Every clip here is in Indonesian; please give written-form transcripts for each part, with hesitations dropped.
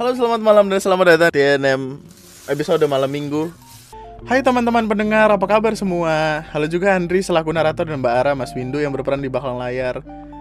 Halo, selamat malam dan selamat datang di NM episode malam minggu. Hai teman-teman pendengar, apa kabar semua? Halo juga Andri selaku narator dan Mbak Ara, Mas Windu yang berperan di belakang layar.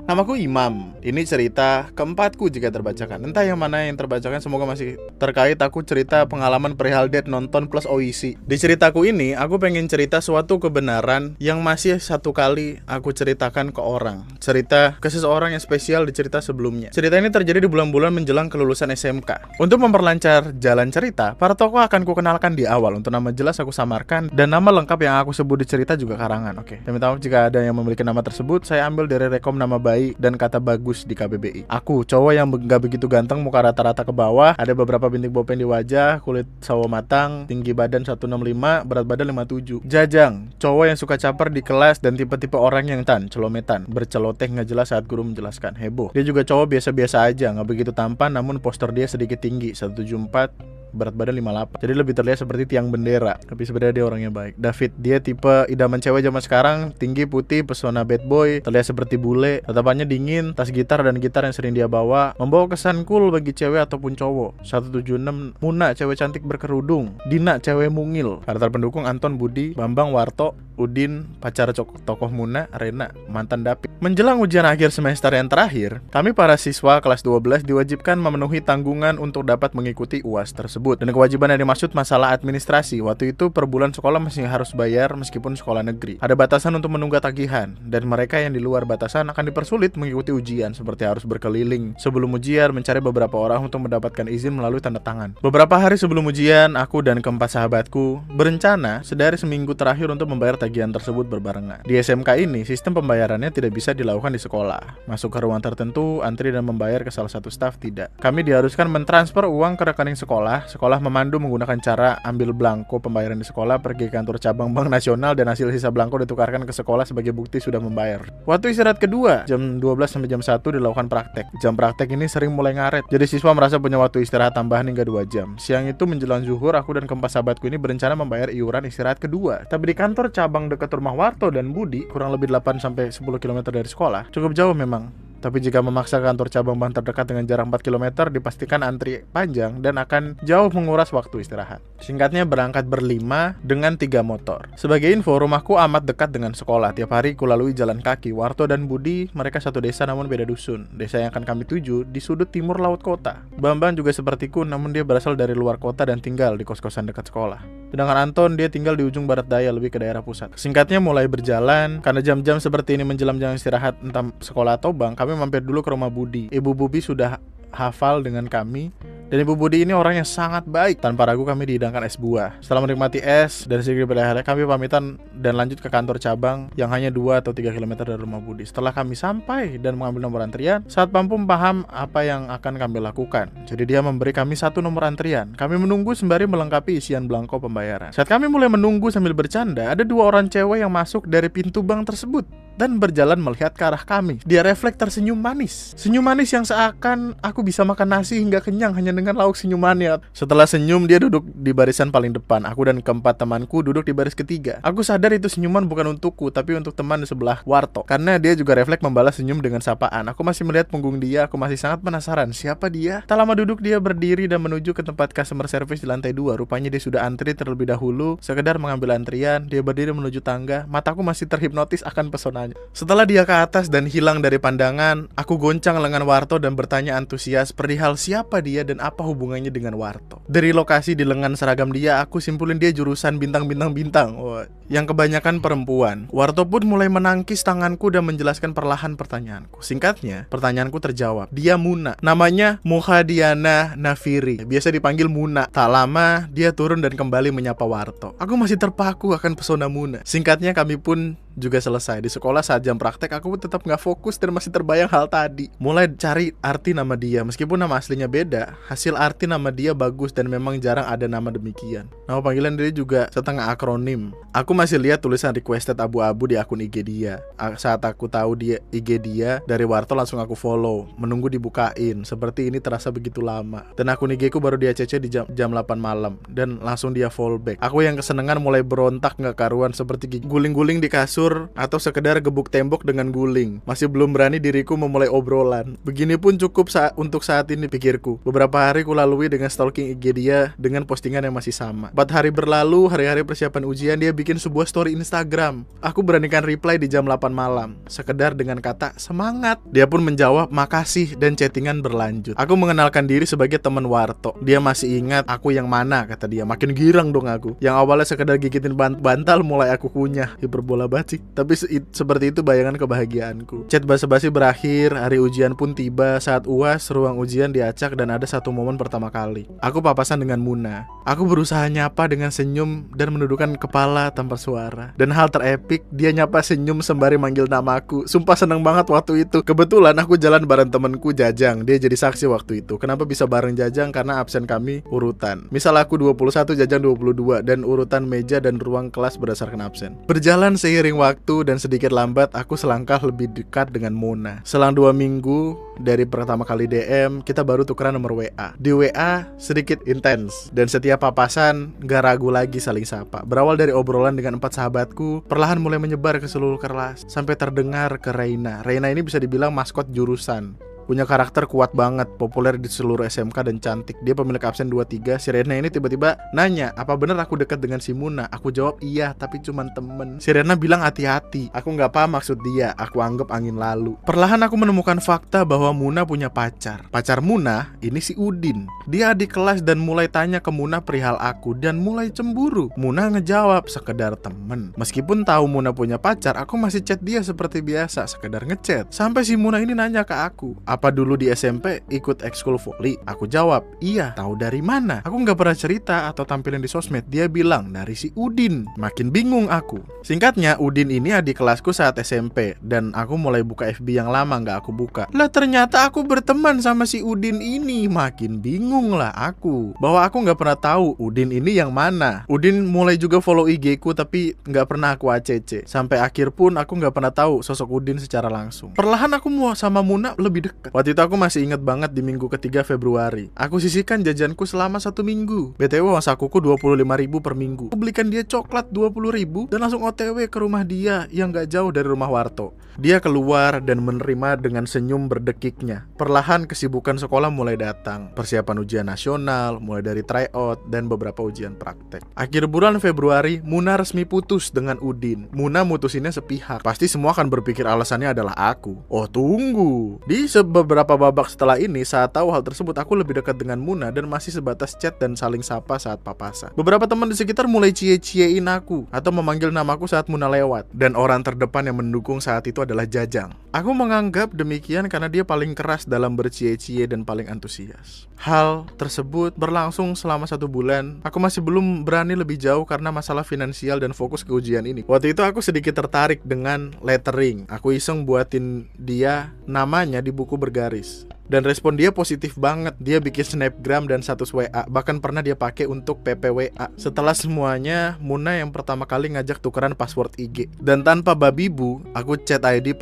Namaku Imam. Ini cerita keempatku jika terbacakan. Entah yang mana yang terbacakan, semoga masih terkait. Aku cerita pengalaman perihal date nonton plus OIC. Di ceritaku ini, aku pengen cerita suatu kebenaran yang masih satu kali aku ceritakan ke orang. Cerita ke seseorang yang spesial di cerita sebelumnya. Cerita ini terjadi di bulan-bulan menjelang kelulusan SMK. Untuk memperlancar jalan cerita, para tokoh akan kukenalkan di awal. Untuk nama jelas aku samarkan, dan nama lengkap yang aku sebut di cerita juga karangan. Oke. Dan minta maaf jika ada yang memiliki nama tersebut. Saya ambil dari rekom nama bayi dan kata bagus di KBBI. Aku, cowok yang gak begitu ganteng, muka rata-rata ke bawah, ada beberapa bintik bopen di wajah, kulit sawo matang, tinggi badan 165, berat badan 57. Jajang, cowok yang suka caper di kelas dan tipe-tipe orang yang celometan, berceloteh nggak jelas saat guru menjelaskan. Heboh. Dia juga cowok biasa-biasa aja, nggak begitu tampan, namun postur dia sedikit tinggi, 174, berat badan 58. Jadi lebih terlihat seperti tiang bendera. Tapi sebenarnya dia orangnya baik. David, dia tipe idaman cewek zaman sekarang, tinggi, putih, pesona bad boy, terlihat seperti bule, tatapannya dingin, tas gitar dan gitar yang sering dia bawa, membawa kesan cool bagi cewek ataupun cowok. 176, Muna, cewek cantik berkerudung. Dina, cewek mungil. Karakter pendukung Anton, Budi, Bambang, Warto, Udin, pacar tokoh Muna, Rena, mantan Dapi. Menjelang ujian akhir semester yang terakhir, kami para siswa kelas 12 diwajibkan memenuhi tanggungan untuk dapat mengikuti UAS tersebut. Dan kewajiban yang dimaksud masalah administrasi. Waktu itu per bulan sekolah masih harus bayar meskipun sekolah negeri. Ada batasan untuk menunggak tagihan, dan mereka yang di luar batasan akan dipersulit mengikuti ujian, seperti harus berkeliling sebelum ujian mencari beberapa orang untuk mendapatkan izin melalui tanda tangan. Beberapa hari sebelum ujian, aku dan keempat sahabatku berencana sedari seminggu terakhir untuk membayar tagihan tersebut berbarengan. Di SMK ini, sistem pembayarannya tidak bisa dilakukan di sekolah. Masuk ke ruang tertentu, antri dan membayar ke salah satu staf tidak. Kami diharuskan mentransfer uang ke rekening sekolah. Sekolah memandu menggunakan cara ambil belangko pembayaran di sekolah, pergi ke kantor cabang Bank Nasional, dan hasil sisa belangko ditukarkan ke sekolah sebagai bukti sudah membayar. Waktu istirahat kedua, jam 12 sampai jam 1 dilakukan praktek. Jam praktek ini sering mulai ngaret, jadi siswa merasa punya waktu istirahat tambahan hingga 2 jam. Siang itu menjelang zuhur, aku dan keempat sahabatku ini berencana membayar iuran istirahat kedua. Tapi di kantor cabang dekat rumah Warto dan Budi, kurang lebih 8 sampai 10 km dari sekolah, cukup jauh memang. Tapi jika memaksa kantor cabang bank terdekat dengan jarak 4 km, dipastikan antri panjang dan akan jauh menguras waktu istirahat. Singkatnya, berangkat berlima dengan 3 motor. Sebagai info, rumahku amat dekat dengan sekolah. Tiap hari kulalui jalan kaki. Warto dan Budi, mereka satu desa namun beda dusun. Desa yang akan kami tuju di sudut timur laut kota. Bambang juga sepertiku, namun dia berasal dari luar kota dan tinggal di kos-kosan dekat sekolah. Sedangkan Anton, dia tinggal di ujung barat daya, lebih ke daerah pusat. Singkatnya, mulai berjalan. Karena jam-jam seperti ini menjelang jam istirahat entah sekolah atau bank, kami mampir dulu ke rumah Budi. Ibu Budi sudah hafal dengan kami, dan Ibu Budi ini orang yang sangat baik. Tanpa ragu kami dihidangkan es buah. Setelah menikmati es dan sedikit berleha-leha, kami pamitan dan lanjut ke kantor cabang yang hanya 2 atau 3 km dari rumah Budi. Setelah kami sampai dan mengambil nomor antrian, Satpam pun paham apa yang akan kami lakukan. Jadi dia memberi kami 1 nomor antrian. Kami menunggu sembari melengkapi isian belangko pembayaran. Saat kami mulai menunggu sambil bercanda, ada 2 orang cewek yang masuk dari pintu bank tersebut dan berjalan melihat ke arah kami. Dia refleks tersenyum manis. Senyum manis yang seakan aku bisa makan nasi hingga kenyang hanya dengan lauk senyumannya. Setelah senyum, dia duduk di barisan paling depan. Aku dan keempat temanku duduk di baris ketiga. Aku sadar itu senyuman bukan untukku, tapi untuk teman di sebelah Warto, karena dia juga refleks membalas senyum dengan sapaan. Aku masih melihat punggung dia. Aku masih sangat penasaran siapa dia. Tak lama duduk, dia berdiri dan menuju ke tempat customer service di lantai 2. Rupanya dia sudah antri terlebih dahulu, sekedar mengambil antrian. Dia berdiri menuju tangga. Mataku masih terhipnotis akan pesonanya. Setelah dia ke atas dan hilang dari pandangan, aku goncang lengan Warto dan bertanya antusias perihal siapa dia dan apa hubungannya dengan Warto. Dari lokasi di lengan seragam dia, aku simpulin dia jurusan bintang-bintang-bintang, yang kebanyakan perempuan. Warto pun mulai menangkis tanganku dan menjelaskan perlahan pertanyaanku. Singkatnya, pertanyaanku terjawab. Dia Muna. Namanya Muhadiana Nafiri. Biasa dipanggil Muna. Tak lama, dia turun dan kembali menyapa Warto. Aku masih terpaku akan pesona Muna. Singkatnya, kami pun juga selesai. Di sekolah saat jam praktek, aku tetap gak fokus dan masih terbayang hal tadi. Mulai cari arti nama dia. Meskipun nama aslinya beda, hasil arti nama dia bagus dan memang jarang ada nama demikian. Nama panggilan dia juga setengah akronim. Aku masih lihat tulisan requested abu-abu di akun IG dia. Saat aku tahu dia IG dia dari Warto, langsung aku follow. Menunggu dibukain. Seperti ini terasa begitu lama. Dan akun IG ku baru dia CC di jam 8 malam. Dan langsung dia follow back. Aku yang kesenangan mulai berontak gak karuan, seperti guling-guling di kasur kasur, atau sekedar gebuk tembok dengan guling. Masih belum berani diriku memulai obrolan. Begini pun cukup untuk saat ini, pikirku. Beberapa hari ku lalui dengan stalking IG dia dengan postingan yang masih sama. 4 hari berlalu, hari-hari persiapan ujian, dia bikin sebuah story Instagram. Aku beranikan reply di jam 8 malam, sekedar dengan kata semangat. Dia pun menjawab makasih dan chattingan berlanjut. Aku mengenalkan diri sebagai teman Warto. Dia masih ingat aku yang mana, kata dia. Makin girang dong aku. Yang awalnya sekedar gigitin bantal, mulai aku kunyah. Hiperbola bacik. Tapi seperti itu bayangan kebahagiaanku. Chat basa-basi berakhir, hari ujian pun tiba. Saat UAS, ruang ujian diacak dan ada satu momen pertama kali. Aku papasan dengan Muna. Aku berusaha nyapa dengan senyum dan menundukkan kepala tanpa suara. Dan hal terepik, dia nyapa senyum sembari manggil namaku. Sumpah seneng banget waktu itu. Kebetulan aku jalan bareng temenku Jajang. Dia jadi saksi waktu itu. Kenapa bisa bareng Jajang? Karena absen kami urutan. Misal aku 21, Jajang 22, dan urutan meja dan ruang kelas berdasarkan absen. Berjalan seiring waktu dan sedikit lambat, aku selangkah lebih dekat dengan Muna. Selang 2 minggu dari pertama kali DM, kita baru tukeran nomor WA. Di WA sedikit intens, dan setiap papasan gak ragu lagi saling sapa. Berawal dari obrolan dengan 4 sahabatku, perlahan mulai menyebar ke seluruh kelas, sampai terdengar ke Reina. Reina ini bisa dibilang maskot jurusan. Punya karakter kuat banget, populer di seluruh SMK dan cantik. Dia pemilik absen 23. Si Rena ini tiba-tiba nanya, apa bener aku dekat dengan si Muna? Aku jawab iya, tapi cuman temen. Si Rena bilang hati-hati. Aku gak paham maksud dia, aku anggap angin lalu. Perlahan aku menemukan fakta bahwa Muna punya pacar. Pacar Muna ini si Udin. Dia adik kelas dan mulai tanya ke Muna perihal aku dan mulai cemburu. Muna ngejawab, sekedar temen. Meskipun tahu Muna punya pacar, aku masih chat dia seperti biasa, sekedar ngechat. Sampai si Muna ini nanya ke aku, apa dulu di SMP ikut ekskul voli? Aku jawab, iya. Tahu dari mana? Aku gak pernah cerita atau tampilin di sosmed. Dia bilang, dari si Udin. Makin bingung aku. Singkatnya, Udin ini adik kelasku saat SMP, dan aku mulai buka FB yang lama gak aku buka. Lah ternyata aku berteman sama si Udin ini. Makin bingung lah aku, bahwa aku gak pernah tahu Udin ini yang mana. Udin mulai juga follow IG ku, tapi gak pernah aku ACC. Sampai akhir pun aku gak pernah tahu sosok Udin secara langsung. Perlahan aku mau sama Muna lebih dekat. Waktu itu aku masih ingat banget di minggu ketiga Februari. Aku sisihkan jajanku selama 1 minggu. BTW uang sakuku 25.000 per minggu. Aku belikan dia coklat 20.000 dan langsung OTW ke rumah dia yang gak jauh dari rumah Warto. Dia keluar dan menerima dengan senyum berdekiknya. Perlahan kesibukan sekolah mulai datang. Persiapan ujian nasional, mulai dari tryout dan beberapa ujian praktek. Akhir bulan Februari, Muna resmi putus dengan Udin. Muna mutusinnya sepihak. Pasti semua akan berpikir alasannya adalah aku. Oh tunggu. Di beberapa babak setelah ini, saat tahu hal tersebut, aku lebih dekat dengan Muna dan masih sebatas chat dan saling sapa saat papasan. Beberapa teman di sekitar mulai cie-ciein aku atau memanggil namaku saat Muna lewat. Dan orang terdepan yang mendukung saat itu adalah Jajang. Aku menganggap demikian karena dia paling keras dalam bercie-cie dan paling antusias. Hal tersebut berlangsung selama 1 bulan. Aku masih belum berani lebih jauh karena masalah finansial dan fokus ke ujian ini. Waktu itu aku sedikit tertarik dengan lettering. Aku iseng buatin dia namanya di buku bergaris. Dan respon dia positif banget. Dia bikin snapgram dan status WA. Bahkan pernah dia pakai untuk PPWA. Setelah semuanya, Muna yang pertama kali ngajak tukeran password IG. Dan tanpa babi bu, aku chat ID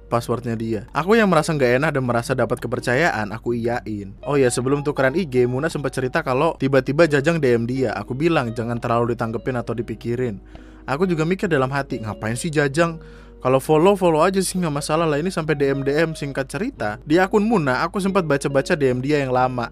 passwordnya dia. Aku yang merasa gak enak dan merasa dapat kepercayaan, aku iyain. Oh ya, sebelum tukeran IG, Muna sempat cerita kalau tiba-tiba Jajang DM dia. Aku bilang jangan terlalu ditanggepin atau dipikirin. Aku juga mikir dalam hati, ngapain sih Jajang? Kalau follow aja sih gak masalah lah. Ini sampai DM. Singkat cerita, di akun Muna aku sempat baca-baca DM dia yang lama.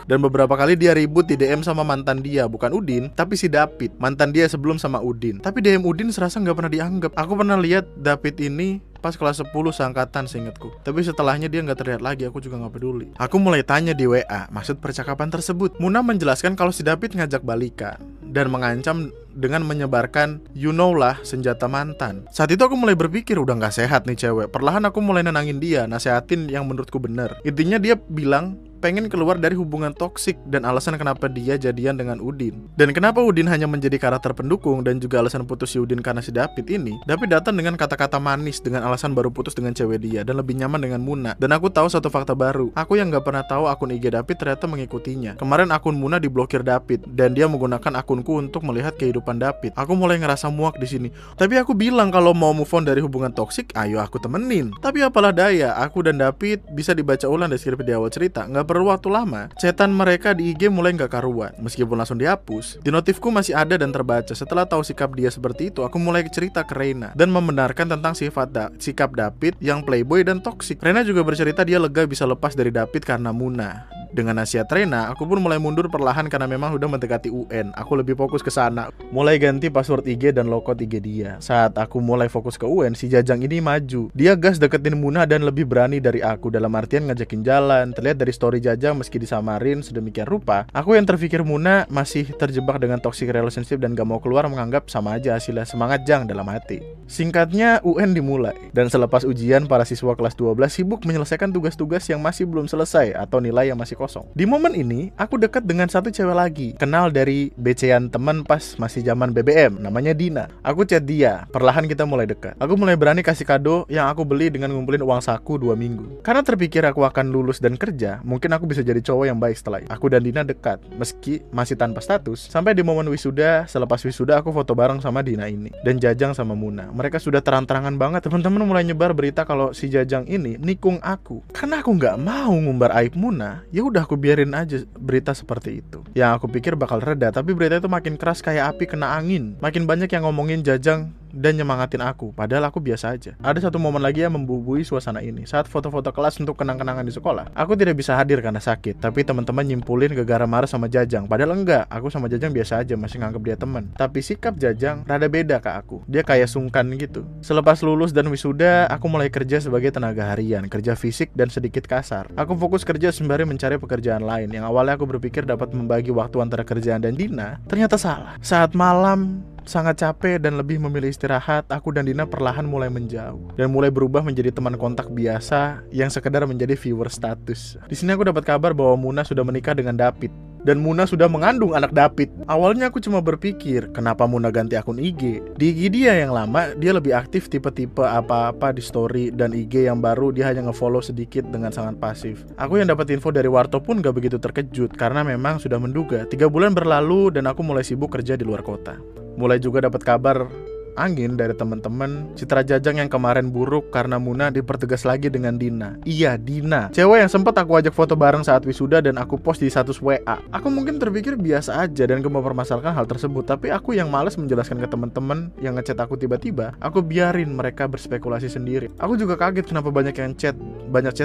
Dan beberapa kali dia ribut di DM sama mantan dia. Bukan Udin, tapi si David, mantan dia sebelum sama Udin. Tapi DM Udin serasa gak pernah dianggap. Aku pernah lihat David ini pas kelas 10 seangkatan seingatku. Tapi setelahnya dia gak terlihat lagi, aku juga gak peduli. Aku mulai tanya di WA maksud percakapan tersebut. Muna menjelaskan kalau si David ngajak balikan dan mengancam dengan menyebarkan you know lah senjata mantan. Saat itu aku mulai berpikir udah gak sehat nih cewek. Perlahan aku mulai nenangin dia, nasehatin yang menurutku benar. Intinya dia bilang pengen keluar dari hubungan toksik dan alasan kenapa dia jadian dengan Udin. Dan kenapa Udin hanya menjadi karakter pendukung dan juga alasan putus si Udin karena si David ini. David datang dengan kata-kata manis dengan alasan baru putus dengan cewek dia dan lebih nyaman dengan Muna. Dan aku tahu satu fakta baru. Aku yang gak pernah tahu akun IG David ternyata mengikutinya. Kemarin akun Muna diblokir David dan dia menggunakan akunku untuk melihat kehidupan David. Aku mulai ngerasa muak di sini. Tapi aku bilang kalau mau move on dari hubungan toksik, ayo aku temenin. Tapi apalah daya, aku dan David bisa dibaca ulang deskripsi di awal cerita. Gak perlu waktu lama, chatan mereka di IG mulai gak karuan. Meskipun langsung dihapus, di notifku masih ada dan terbaca. Setelah tahu sikap dia seperti itu, aku mulai cerita ke Reina dan membenarkan tentang sikap David yang playboy dan toksik. Reina juga bercerita dia lega bisa lepas dari David karena Muna. Dengan nasihat Reina, aku pun mulai mundur perlahan karena memang udah mendekati UN. Aku lebih fokus ke sana. Mulai ganti password IG dan logout IG dia. Saat aku mulai fokus ke UN, si Jajang ini maju. Dia gas deketin Muna dan lebih berani dari aku. Dalam artian ngajakin jalan. Terlihat dari story Jajang meski disamarin sedemikian rupa. Aku yang terpikir Muna masih terjebak dengan toxic relationship dan gak mau keluar, menganggap sama aja hasilnya. Semangat Jang dalam hati. Singkatnya, UN dimulai. Dan selepas ujian, para siswa kelas 12 sibuk menyelesaikan tugas-tugas yang masih belum selesai atau nilai yang masih kosong. Di momen ini, aku dekat dengan satu cewek lagi. Kenal dari BC-an teman pas masih zaman BBM, namanya Dina. Aku chat dia, perlahan kita mulai dekat. Aku mulai berani kasih kado yang aku beli dengan ngumpulin uang saku 2 minggu. Karena terpikir aku akan lulus dan kerja, mungkin aku bisa jadi cowok yang baik setelah itu. Aku dan Dina dekat, meski masih tanpa status. Sampai di momen wisuda, selepas wisuda aku foto bareng sama Dina ini. Dan Jajang sama Muna. Mereka sudah terang-terangan banget. Teman-teman mulai nyebar berita kalau si Jajang ini nikung aku. Karena aku nggak mau ngumbar aib Muna, ya udah aku biarin aja berita seperti itu. Yang aku pikir bakal reda, tapi berita itu makin keras kayak api kena angin. Makin banyak yang ngomongin Jajang dan nyemangatin aku, padahal aku biasa aja. Ada satu momen lagi yang membumbui suasana ini. Saat foto-foto kelas untuk kenang-kenangan di sekolah, aku tidak bisa hadir karena sakit, tapi teman-teman nyimpulin gara-gara marah sama Jajang. Padahal enggak, aku sama Jajang biasa aja, masih nganggep dia teman. Tapi sikap Jajang rada beda ke aku. Dia kayak sungkan gitu. Selepas lulus dan wisuda, aku mulai kerja sebagai tenaga harian, kerja fisik dan sedikit kasar. Aku fokus kerja sembari mencari pekerjaan lain. Yang awalnya aku berpikir dapat membagi waktu antara kerjaan dan Dina, ternyata salah. Saat malam sangat capek dan lebih memilih istirahat, aku dan Dina perlahan mulai menjauh dan mulai berubah menjadi teman kontak biasa yang sekedar menjadi viewer status. Di sini aku dapat kabar bahwa Muna sudah menikah dengan David dan Muna sudah mengandung anak David. Awalnya aku cuma berpikir, kenapa Muna ganti akun IG? Di IG dia yang lama, dia lebih aktif tipe-tipe apa-apa di story, dan IG yang baru dia hanya ngefollow sedikit dengan sangat pasif. Aku yang dapat info dari Warto pun gak begitu terkejut karena memang sudah menduga. 3 bulan berlalu dan aku mulai sibuk kerja di luar kota. Mulai juga dapat kabar angin dari teman-teman. Citra Jajang yang kemarin buruk karena Muna dipertegas lagi dengan Dina. Iya, Dina, cewek yang sempat aku ajak foto bareng saat wisuda dan aku post di status WA. Aku mungkin terpikir biasa aja dan gak mempermasalahkan hal tersebut, tapi aku yang malas menjelaskan ke teman-teman yang ngechat aku tiba-tiba. Aku biarin mereka berspekulasi sendiri. Aku juga kaget kenapa banyak chat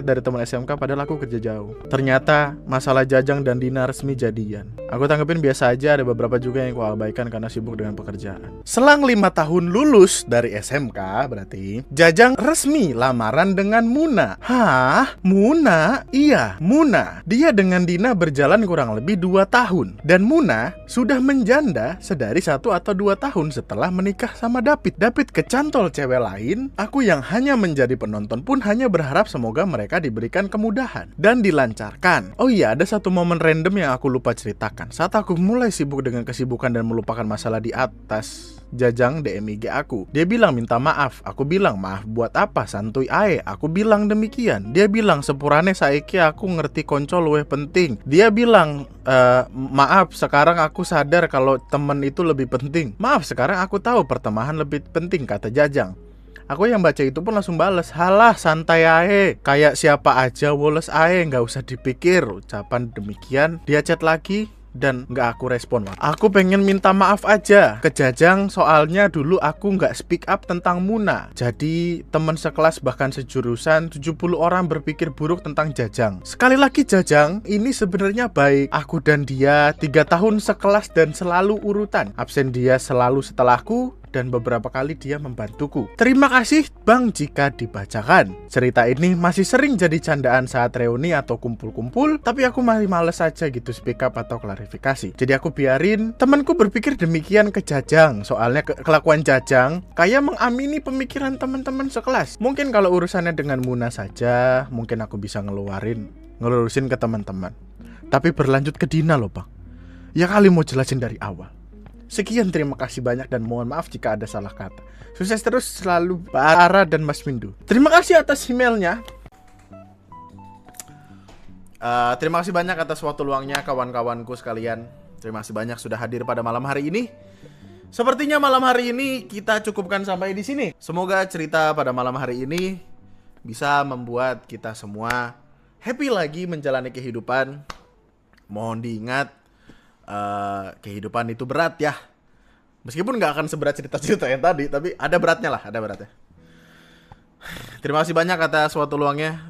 dari teman SMK padahal aku kerja jauh. Ternyata masalah Jajang dan Dina resmi jadian. Aku tanggepin biasa aja, ada beberapa juga yang aku abaikan karena sibuk dengan pekerjaan. Selang 5 tahun lulus dari SMK, berarti Jajang resmi lamaran dengan Muna. Hah? Muna? Iya, Muna. Dia dengan Dina berjalan kurang lebih 2 tahun. Dan Muna sudah menjanda sedari 1 atau 2 tahun setelah menikah sama David. David kecantol cewek lain. Aku yang hanya menjadi penonton pun hanya berharap semoga mereka diberikan kemudahan dan dilancarkan. Oh iya, ada satu momen random yang aku lupa ceritakan. Saat aku mulai sibuk dengan kesibukan dan melupakan masalah di atas, Jajang DM IG aku. Dia bilang minta maaf. Aku bilang maaf buat apa, santuy ae. Aku bilang demikian. Dia bilang sepurane saiki aku ngerti konco luwih penting. Dia bilang maaf, sekarang aku sadar kalau temen itu lebih penting. Maaf, sekarang aku tahu pertemanan lebih penting, kata Jajang. Aku yang baca itu pun langsung bales, halah santai ae, kayak siapa aja woles ae, gak usah dipikir. Ucapan demikian, dia chat lagi dan gak aku respon. Aku pengen minta maaf aja ke Jajang, soalnya dulu aku gak speak up tentang Muna. Jadi teman sekelas bahkan sejurusan 70 orang berpikir buruk tentang Jajang. Sekali lagi Jajang ini sebenarnya baik. Aku dan dia 3 tahun sekelas dan selalu urutan. Absen dia selalu setelahku dan beberapa kali dia membantuku. Terima kasih Bang jika dibacakan. Cerita ini masih sering jadi candaan saat reuni atau kumpul-kumpul, tapi aku masih males aja gitu speak up atau klarifikasi. Jadi aku biarin temanku berpikir demikian ke Jajang. Soalnya kelakuan Jajang kayak mengamini pemikiran teman-teman sekelas. Mungkin kalau urusannya dengan Muna saja, mungkin aku bisa ngelurusin ke teman-teman. Tapi berlanjut ke Dina loh Bang. Ya kali mau jelasin dari awal. Sekian, terima kasih banyak dan mohon maaf jika ada salah kata. Sukses terus selalu Mbak Ara dan Mas Windu. Terima kasih atas emailnya. Terima kasih banyak atas waktu luangnya kawan-kawanku sekalian. Terima kasih banyak sudah hadir pada malam hari ini. Sepertinya malam hari ini kita cukupkan sampai di sini. Semoga cerita pada malam hari ini bisa membuat kita semua happy lagi menjalani kehidupan. Mohon diingat, kehidupan itu berat ya. Meskipun nggak akan seberat cerita-cerita yang tadi, tapi ada beratnya lah, ada beratnya. Terima kasih banyak atas waktu luangnya.